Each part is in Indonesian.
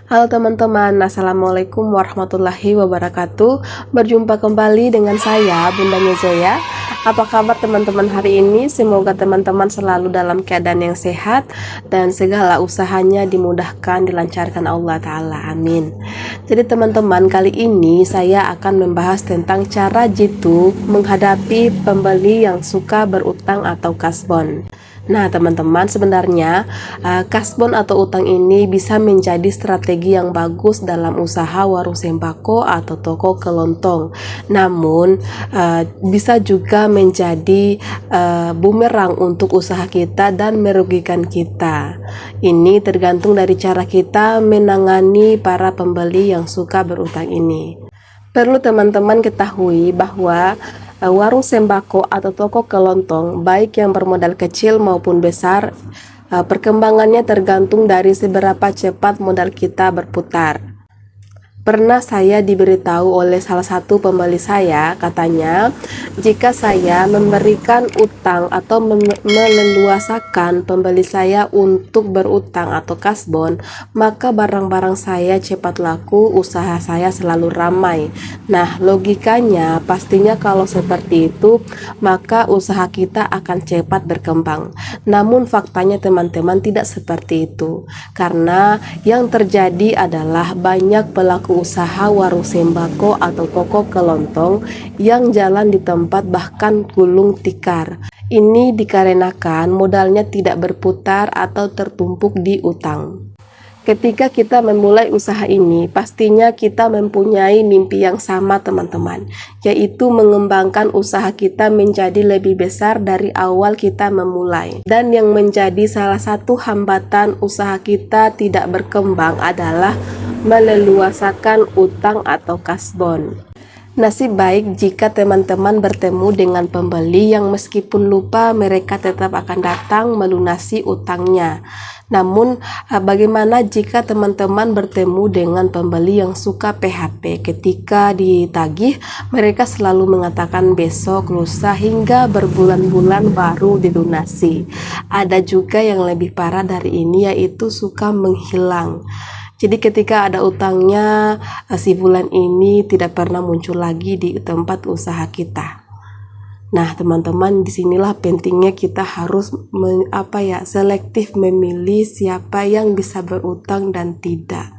Halo teman-teman, Assalamualaikum warahmatullahi wabarakatuh. Berjumpa kembali dengan saya, Bunda Zoya. Apa kabar teman-teman hari ini? Semoga teman-teman selalu dalam keadaan yang sehat dan segala usahanya dimudahkan, dilancarkan Allah Ta'ala. Amin. Jadi teman-teman, kali ini saya akan membahas tentang cara jitu menghadapi pembeli yang suka berutang atau kasbon. Nah teman-teman, sebenarnya kasbon atau utang ini bisa menjadi strategi yang bagus dalam usaha warung sembako atau toko kelontong. Namun bisa juga menjadi bumerang untuk usaha kita dan merugikan kita. Ini tergantung dari cara kita menangani para pembeli yang suka berutang ini. Perlu teman-teman ketahui bahwa warung sembako atau toko kelontong, baik yang bermodal kecil maupun besar, perkembangannya tergantung dari seberapa cepat modal kita berputar. Pernah saya diberitahu oleh salah satu pembeli saya, katanya jika saya memberikan utang atau meleluasakan pembeli saya untuk berutang atau kasbon, maka barang-barang saya cepat laku, usaha saya selalu ramai. Nah, logikanya pastinya kalau seperti itu, maka usaha kita akan cepat berkembang. Namun faktanya teman-teman tidak seperti itu, karena yang terjadi adalah banyak pelaku usaha warung sembako atau toko kelontong yang jalan di tempat bahkan gulung tikar. Ini dikarenakan modalnya tidak berputar atau tertumpuk di utang. Ketika kita memulai usaha ini, pastinya kita mempunyai mimpi yang sama teman-teman, yaitu mengembangkan usaha kita menjadi lebih besar dari awal kita memulai. Dan yang menjadi salah satu hambatan usaha kita tidak berkembang adalah meleluasakan utang atau kasbon. Nasib baik jika teman-teman bertemu dengan pembeli yang meskipun lupa mereka tetap akan datang melunasi utangnya. Namun bagaimana jika teman-teman bertemu dengan pembeli yang suka PHP? Ketika ditagih mereka selalu mengatakan besok, lusa, hingga berbulan-bulan baru dilunasi. Ada juga yang lebih parah dari ini, yaitu suka menghilang. Jadi ketika ada utangnya, si bulan ini tidak pernah muncul lagi di tempat usaha kita. Nah teman-teman, disinilah pentingnya kita harus selektif memilih siapa yang bisa berutang dan tidak.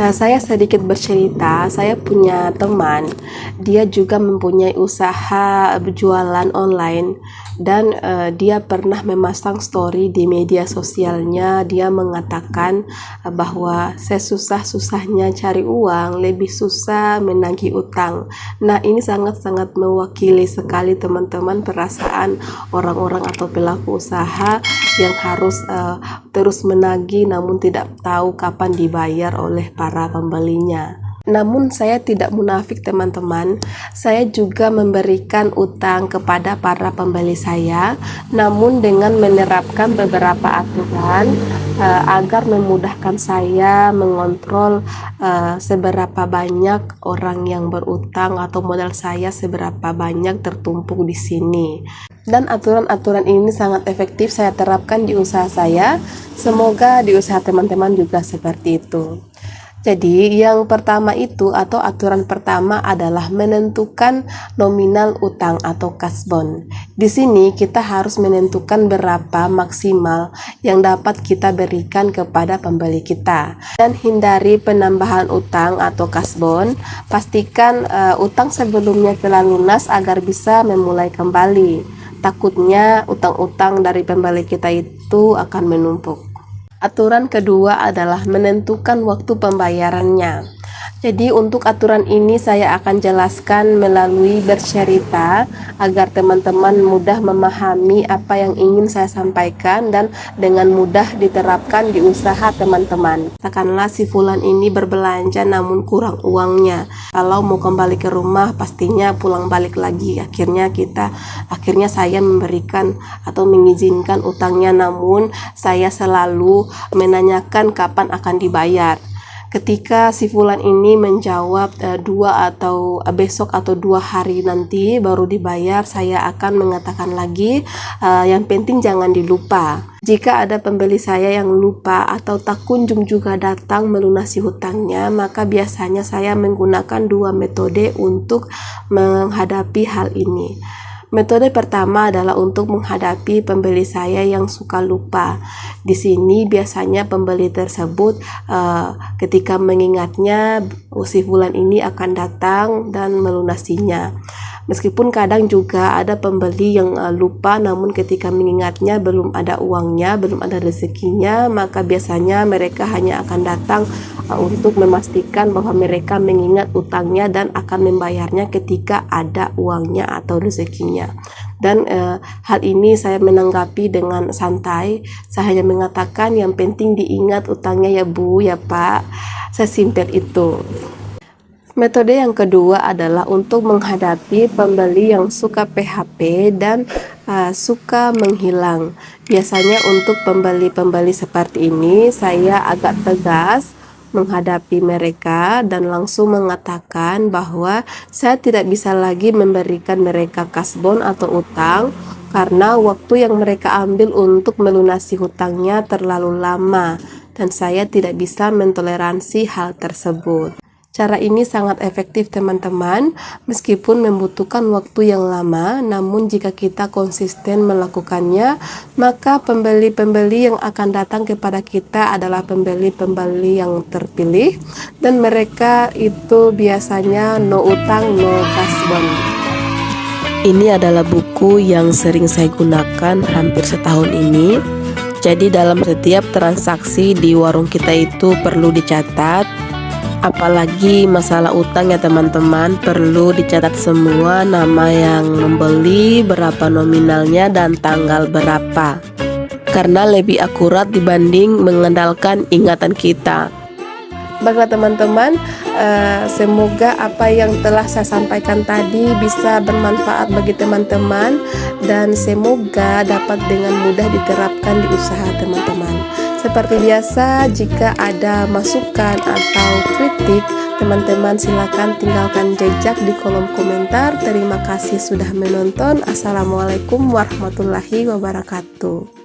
Saya sedikit bercerita, saya punya teman, dia juga mempunyai usaha berjualan online dan dia pernah memasang story di media sosialnya. Dia mengatakan bahwa sesusah-susahnya cari uang, lebih susah menagih utang. Nah ini sangat-sangat mewakili sekali teman-teman perasaan orang-orang atau pelaku usaha yang harus terus menagih namun tidak tahu kapan dibayar oleh para pembelinya. Namun saya tidak munafik teman-teman, saya juga memberikan utang kepada para pembeli saya, namun dengan menerapkan beberapa aturan agar memudahkan saya mengontrol seberapa banyak orang yang berutang atau modal saya seberapa banyak tertumpuk di sini. Dan aturan-aturan ini sangat efektif saya terapkan di usaha saya. Semoga di usaha teman-teman juga seperti itu. Jadi yang pertama itu atau aturan pertama adalah menentukan nominal utang atau kasbon. Di sini kita harus menentukan berapa maksimal yang dapat kita berikan kepada pembeli kita. Dan hindari penambahan utang atau kasbon. Pastikan utang sebelumnya telah lunas agar bisa memulai kembali. Takutnya utang-utang dari pembeli kita itu akan menumpuk. Aturan kedua adalah menentukan waktu pembayarannya. Jadi untuk aturan ini saya akan jelaskan melalui bercerita agar teman-teman mudah memahami apa yang ingin saya sampaikan dan dengan mudah diterapkan di usaha teman-teman. Katakanlah si fulan ini berbelanja namun kurang uangnya. Kalau mau kembali ke rumah pastinya pulang balik lagi. Akhirnya saya memberikan atau mengizinkan utangnya, namun saya selalu menanyakan kapan akan dibayar. Ketika si fulan ini menjawab besok atau 2 hari nanti baru dibayar, saya akan mengatakan lagi yang penting jangan dilupa. Jika ada pembeli saya yang lupa atau tak kunjung juga datang melunasi hutangnya, maka biasanya saya menggunakan dua metode untuk menghadapi hal ini. Metode pertama adalah untuk menghadapi pembeli saya yang suka lupa. Di sini biasanya pembeli tersebut ketika mengingatnya si bulan ini akan datang dan melunasinya. Meskipun kadang juga ada pembeli yang lupa, namun ketika mengingatnya belum ada uangnya, belum ada rezekinya, maka biasanya mereka hanya akan datang untuk memastikan bahwa mereka mengingat utangnya dan akan membayarnya ketika ada uangnya atau rezekinya. Dan hal ini saya menanggapi dengan santai. Saya hanya mengatakan yang penting diingat utangnya ya Bu, ya Pak. Sesimpel itu. Metode yang kedua adalah untuk menghadapi pembeli yang suka PHP dan suka menghilang. Biasanya untuk pembeli-pembeli seperti ini saya agak tegas menghadapi mereka dan langsung mengatakan bahwa saya tidak bisa lagi memberikan mereka kasbon atau utang karena waktu yang mereka ambil untuk melunasi hutangnya terlalu lama dan saya tidak bisa mentoleransi hal tersebut. Cara ini sangat efektif teman-teman, meskipun membutuhkan waktu yang lama, namun jika kita konsisten melakukannya, maka pembeli-pembeli yang akan datang kepada kita adalah pembeli-pembeli yang terpilih, dan mereka itu biasanya no utang, no kasbon. Ini adalah buku yang sering saya gunakan hampir setahun ini. Jadi dalam setiap transaksi di warung kita itu perlu dicatat. Apalagi masalah utang ya teman-teman, perlu dicatat semua nama yang membeli, berapa nominalnya, dan tanggal berapa. Karena lebih akurat dibanding mengandalkan ingatan kita. Baiklah teman-teman, semoga apa yang telah saya sampaikan tadi bisa bermanfaat bagi teman-teman dan semoga dapat dengan mudah diterapkan di usaha teman-teman. Seperti biasa, jika ada masukan atau kritik, teman-teman silakan tinggalkan jejak di kolom komentar. Terima kasih sudah menonton. Assalamualaikum warahmatullahi wabarakatuh.